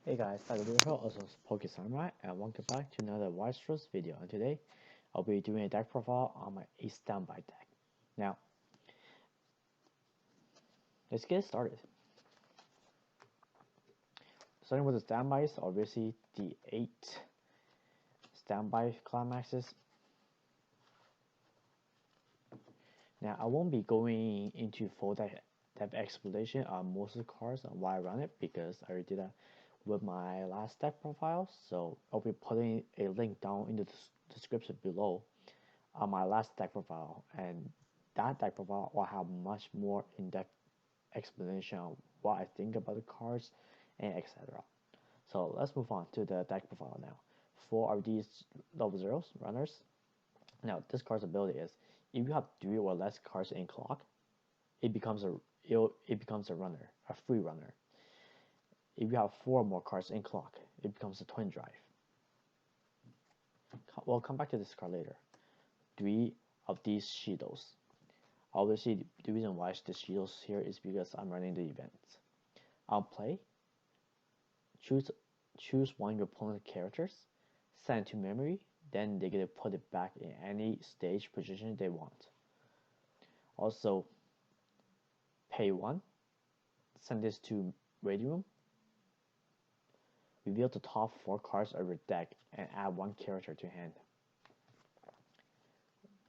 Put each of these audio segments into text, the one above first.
Hey guys, also Poke Samurai, and welcome back to another Weiss video. And today, I'll be doing a deck profile on my Ace standby deck. Now, let's get started. Starting with the standbys, obviously the 8 standby climaxes. Now, I won't be going into full deck explanation on most of the cards and why I run it because I already did that with my last deck profile, so I'll be putting a link down in the description below on my last deck profile, and that deck profile will have much more in-depth explanation on what I think about the cards and etc. So let's move on to the deck profile now. 4 of these level 0s runners. Now this card's ability is if you have 3 or less cards in clock, it becomes a runner, a free runner. If you have 4 more cards in clock, it becomes a twin drive. We'll come back to this card later. 3 of these Shields. Obviously, the reason why the Shields here is because I'm running the events. I'll play. Choose one of your opponent's characters, send it to memory, then they get to put it back in any stage position they want. Also, pay 1, send this to Waiting Room, reveal the top 4 cards of your deck and add 1 character to hand.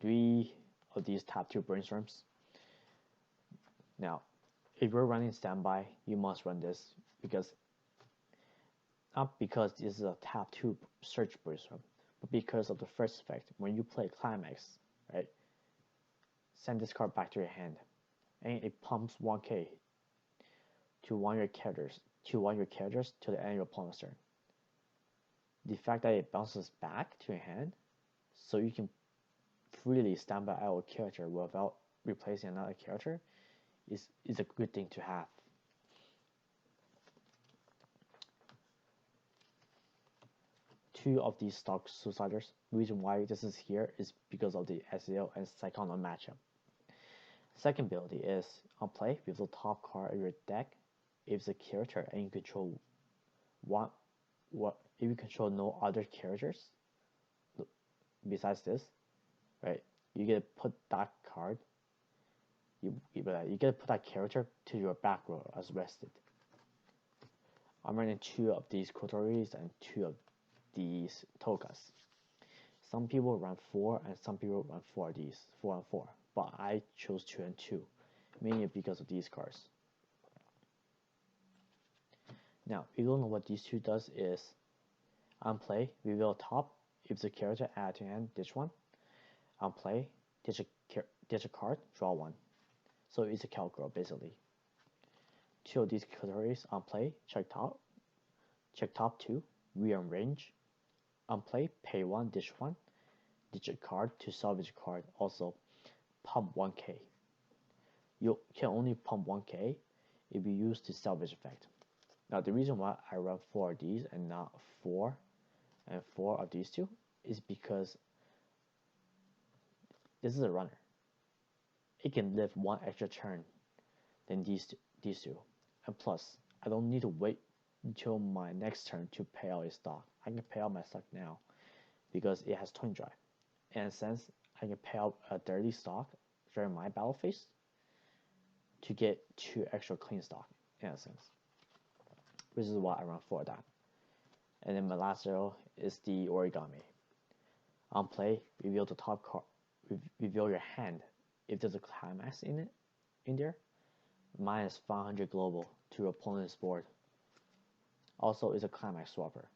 3 of these top 2 brainstorms. Now, if you're running standby, you must run this because not because this is a top 2 search brainstorm, but because of the first effect. When you play climax, right? Send this card back to your hand, and it pumps 1k to one of your characters to the end of your opponent's turn. The fact that it bounces back to your hand, so you can freely standby out a character without replacing another character, is a good thing to have. Two of these stock Suiciders. The reason why this is here is because of the SEO and Psychono matchup. Second ability is on play with the top card of your deck. If it's a character and you control if you control no other characters besides this, right? You get to put that card. You get to put that character to your back row as rested. I'm running 2 of these Kotoris and 2 of these Tokas. Some people run 4 and some people run 4 of these, 4 and 4. But I chose 2 and 2, mainly because of these cards. Now, if you don't know what these 2 does is, on play, reveal top. If the character add to hand, ditch 1. On play, ditch a card, draw 1. So it's a Calcro basically. 2 of these Kotoris on play, check top 2, rearrange. On play, pay 1, ditch 1, ditch a card to salvage a card. Also, pump 1k. You can only pump 1k if you use the salvage effect. Now the reason why I run 4 of these and not 4 and 4 of these 2 is because this is a runner. It can live 1 extra turn than these two. And plus, I don't need to wait until my next turn to pay out a stock. I can pay out my stock now because it has twin drive. In a sense, I can pay out a dirty stock during my battle phase to get 2 extra clean stock, in a sense. Which is why I run 4 of that. And then my last 0 is the Origami. On play, reveal the top card, reveal your hand. If there's a climax in there, minus 500 global to your opponent's board. Also is a climax swapper.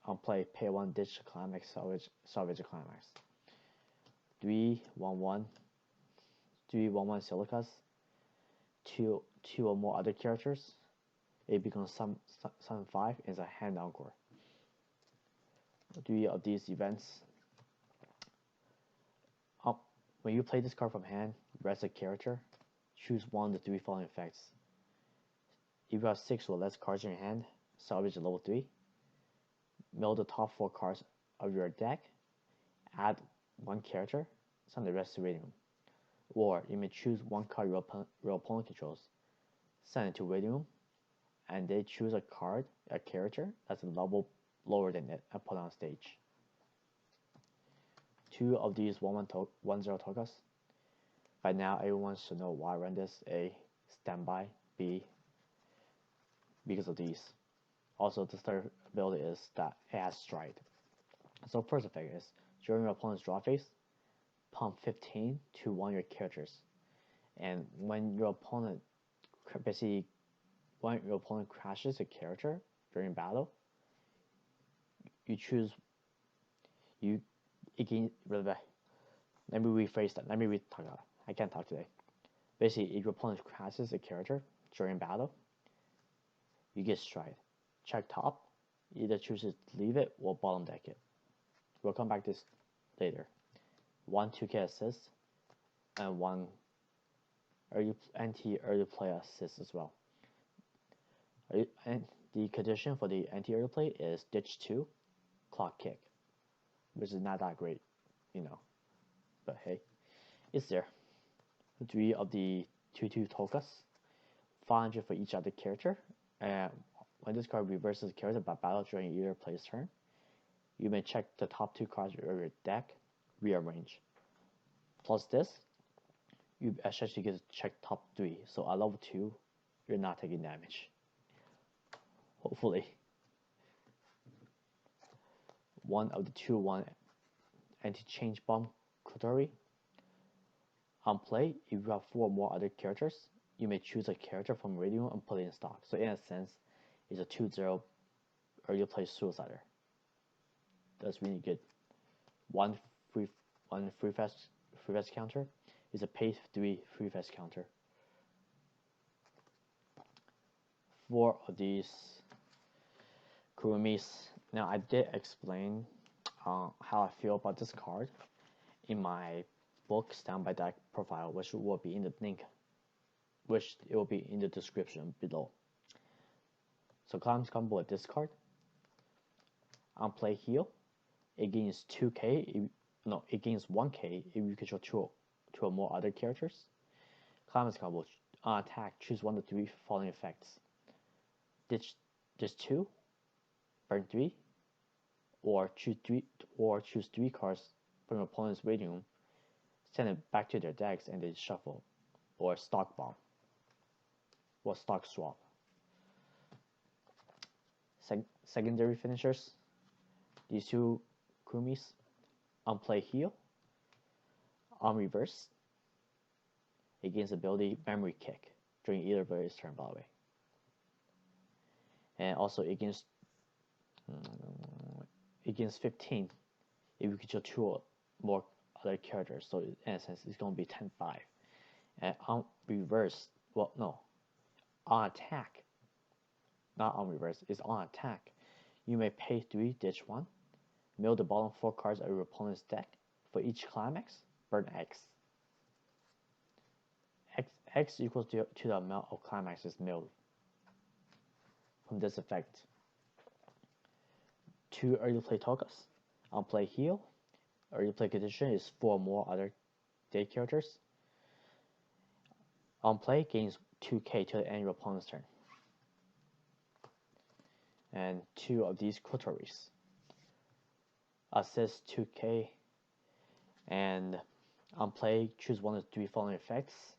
On play, pay 1, ditch the climax, salvage the climax. 3/1/1 Silicas, 2 or more other characters. It becomes some 5 is a hand encore. 3 of these events. When you play this card from hand, rest a character, choose one of the 3 following effects. If you have 6 or less cards in your hand, salvage the level 3. Mill the top 4 cards of your deck, add 1 character, send the rest to Waiting Room. Or you may choose 1 card your opponent controls, send it to Waiting Room, and they choose a card, a character that's a level lower than it, and put on stage. 2 of these 1-0 tokas. By now, everyone should know why I run this. A, standby. B, because of these. Also, the third ability is that it has stride. So first effect is, during your opponent's draw phase, pump 15 to one of your characters. And when your opponent crashes a character during battle, you choose let me rephrase that. I can't talk today. Basically, if your opponent crashes a character during battle, you get stride. Check top, either chooses to leave it or bottom deck it. We'll come back to this later. 1 2K assist and 1 anti-early play assist as well. And the condition for the anti-early play is ditch 2, clock kick, which is not that great, but hey, it's there. 3 of the 2/2 tokas, 500 for each other character, and when this card reverses the character by battle during either player's turn, you may check the top 2 cards of your deck, rearrange. Plus this, you essentially get to check top 3, so at level 2, you're not taking damage. Hopefully. 1 of the 2/1 anti-change bomb Kotori. On play, if you have 4 more other characters, you may choose a character from Radium and put it in stock. So in a sense, it's a 2/0 early play suicider. That's really good. 1 free fast counter is a pay 3 free fast counter. 4 of these Kurumis. Now I did explain how I feel about this card in my book Standby Deck profile, which will be in the link, which it will be in the description below. So comes combo with this card. On play heal, it gains 2k. It gains 1k if you control 2 or more other characters. Climax combo, on attack, choose 1 of 3 following effects: ditch 2, burn 3, or choose 3 cards from your opponent's rating room, send it back to their decks, and they shuffle, or stock bomb, or stock swap. Secondary finishers, these 2 Kumis. On play heal, on reverse, it gains ability memory kick during either player's turn, by the way. And also it gains 15 if you control 2 or more other characters. So in a sense, it's going to be 10-5. And on reverse, on attack, not on reverse, it's on attack. You may pay 3, ditch 1, mill the bottom 4 cards of your opponent's deck. For each climax, burn X. X equals to the amount of climaxes milled from this effect. 2 early play tokas. On play heal, early play condition is 4 more other day characters. On play, gains 2k to the end of your opponent's turn. And 2 of these Kotoris. Assist 2k, and on play, choose 1 of 3 following effects: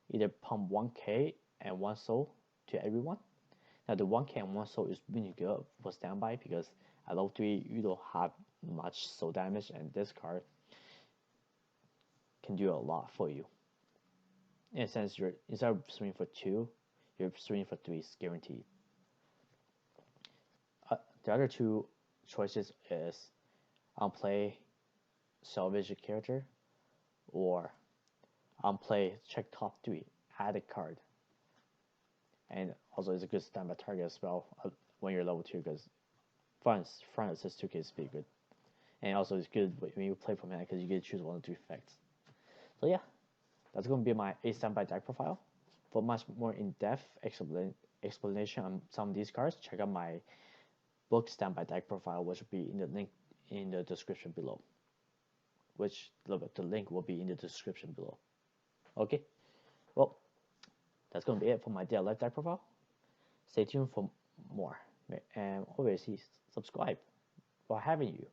either pump 1k and 1 soul to everyone. Now the 1k and 1 soul is really good for standby because at level 3 you don't have much soul damage, and this card can do a lot for you. In a sense, you're instead of swinging for 2, you're swinging for 3, it's guaranteed. The other 2 choices is on play, salvage a character, or on play, check top 3, add a card. And also it's a good standby target as well when you're level 2, because front assist 2k is pretty good. And also it's good when you play from hand because you get to choose 1 of 2 effects. So yeah, that's going to be my standby deck profile. For much more in-depth explanation on some of these cards, check out my book Standby Deck profile, which will be in the link in the description below. Which the link will be in the description below. Okay, well, that's going to be it for my daily life deck profile. Stay tuned for more, and obviously subscribe for having you.